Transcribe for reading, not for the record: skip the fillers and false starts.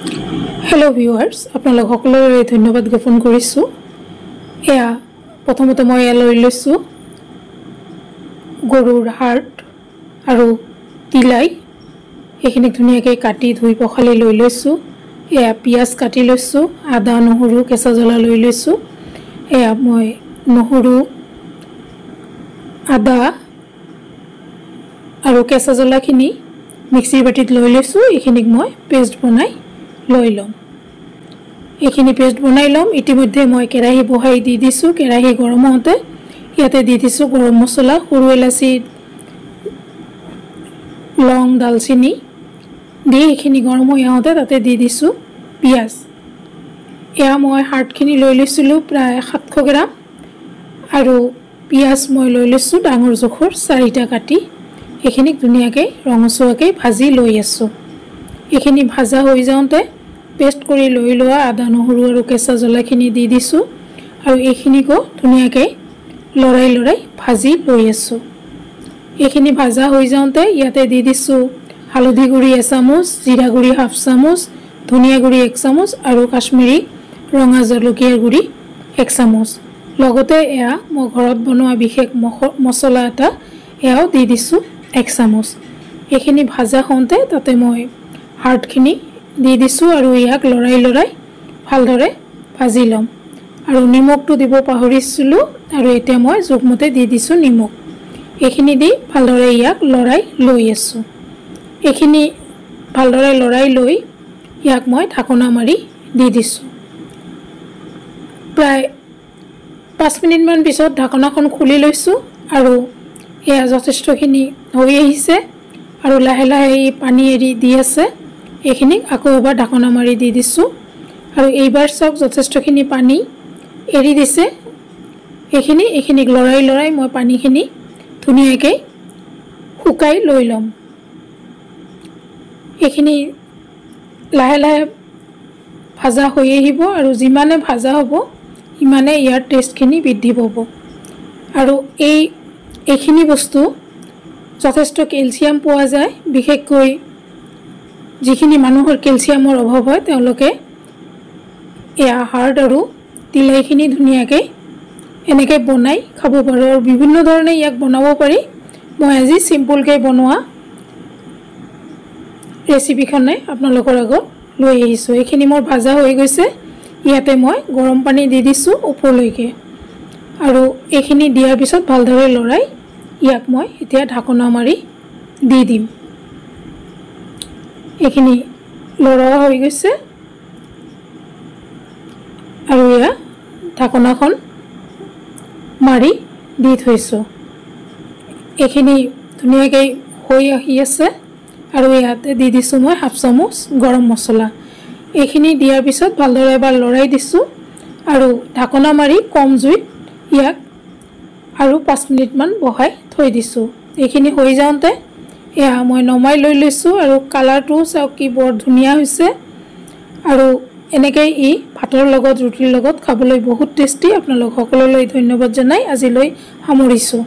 Hello viewers আপোনালোক সকলোৰে ধন্যবাদ জ্ঞাপন কৰিছো। এয়া প্ৰথমতে মই লৈ লৈছো গৰুৰ হাৰ্ট আৰু তিলাই এইখিনি ধুনীয়াকৈ কাটি ধুই পখালি লৈ লৈছো। এয়া পিয়াজ কাটি লৈছো, আদা নহৰু কেঁচা জ্বলা লৈ লৈছো। এয়া মই নহৰু আদা আৰু কেঁচা জ্বলাখিনি মিক্সিৰ বাটিত লৈ লৈছো। এইখিনিক মই পেষ্ট বনাই লৈ লম। এইখিনি পেষ্ট বনাই লম। ইতিমধ্যে মই কেৰাহী বহাই দি দিছো। কেৰাহী গৰম হওঁতে ইয়াতে দি দিছো গৰম মছলা, সৰু ইলাচি, লং, দালচিনি দি এইখিনি গৰম হৈ আহোঁতে তাতে দি দিছো পিয়াজ। এয়া মই হাৰ্টখিনি লৈ লৈছিলো প্ৰায় 700 গ্ৰাম আৰু পিয়াজ মই লৈ লৈছো ডাঙৰ জোখৰ 4টা কাটি। এইখিনিক ধুনীয়াকৈ ৰঙচুৱাকৈ ভাজি লৈ আছো। এইখিনি ভাজা হৈ যাওঁতে পেষ্ট কৰি লৈ লোৱা আদা নহৰু আৰু কেঁচা জ্বলাখিনি দি দিছো আৰু এইখিনিকো ধুনীয়াকৈ লৰাই ভাজি লৈ আছো। এইখিনি ভাজা হৈ যাওঁতে ইয়াতে দি দিছো হালধি গুড়ি 1 চামুচ, জিৰা গুড়ি 1/2 চামুচ, ধনিয়া গুড়ি 1 চামুচ আৰু কাশ্মীৰী ৰঙা জলকীয়াৰ গুড়ি 1 চামুচ। লগতে এয়া মই ঘৰত বনোৱা বিশেষ মছলা এটা এয়াও দি দিছো 1 চামুচ। এইখিনি ভাজা হওঁতে তাতে মই হাৰ্টখিনি দি দিছো আৰু ইয়াক লৰাই ভালদৰে ভাজি লম। আৰু নিমখটো দিব পাহৰিছিলো আৰু এতিয়া মই জোখমতে দি দিছো নিমখ। এইখিনি দি ভালদৰে ইয়াক লৰাই লৈ আছো। এইখিনি ভালদৰে লৰাই লৈ ইয়াক মই ঢাকনা মাৰি দি দিছো। প্ৰায় 5 মিনিটমান পিছত ঢাকনাখন খুলি লৈছো আৰু এয়া যথেষ্টখিনি হৈ আহিছে আৰু লাহে লাহে পানী এৰি দি আছে। এইখিনিক আকৌ এবাৰ ঢাকনা মাৰি দি দিছো আৰু এইবাৰ চাওক যথেষ্টখিনি পানী এৰি দিছে। এইখিনিক লৰাই মই পানীখিনি ধুনীয়াকৈ শুকাই লৈ ল'ম। এইখিনি লাহে লাহে ভাজা হৈ আহিব আৰু যিমানে ভাজা হ'ব ইমানে ইয়াৰ টেষ্টখিনি বৃদ্ধি পাব। আৰু এইখিনি বস্তু যথেষ্ট কেলছিয়াম পোৱা যায়। বিশেষকৈ যিখিনি মানুহৰ কেলছিয়ামৰ অভাৱ হয় তেওঁলোকে এয়া হাৰ্ট আৰু তিলাইখিনি ধুনীয়াকৈ এনেকৈ বনাই খাব পাৰে আৰু বিভিন্ন ধৰণে ইয়াক বনাব পাৰি। মই আজি চিম্পুলকৈ বনোৱা ৰেচিপিখনে আপোনালোকৰ আগত লৈ আহিছোঁ। এইখিনি মোৰ ভাজা হৈ গৈছে। ইয়াতে মই গৰম পানী দি দিছোঁ ওপৰলৈকে আৰু এইখিনি দিয়াৰ পিছত ভালদৰে লৰাই ইয়াক মই এতিয়া ঢাকনা মাৰি দি দিম। এইখিনি লৰোৱা হৈ গৈছে আৰু এয়া ঢাকনাখন মাৰি দি থৈছোঁ। এইখিনি ধুনীয়াকৈ হৈ আহি আছে আৰু ইয়াতে দি দিছোঁ মই 1/2 চামুচ গৰম মছলা। এইখিনি দিয়াৰ পিছত ভালদৰে এবাৰ লৰাই দিছোঁ আৰু ঢাকনা মাৰি কম জুইত ইয়াক আৰু 5 মিনিটমান বহাই থৈ দিছোঁ। এইখিনি হৈ যাওঁতে এয়া মই নমাই লৈ লৈছোঁ আৰু কালাৰটো চাওক কি বৰ ধুনীয়া হৈছে আৰু এনেকৈ ভাতৰ লগত ৰুটিৰ লগত খাবলৈ বহুত টেষ্টি। আপোনালোক সকলোলৈ ধন্যবাদ জনাই আজিলৈ সামৰিছোঁ।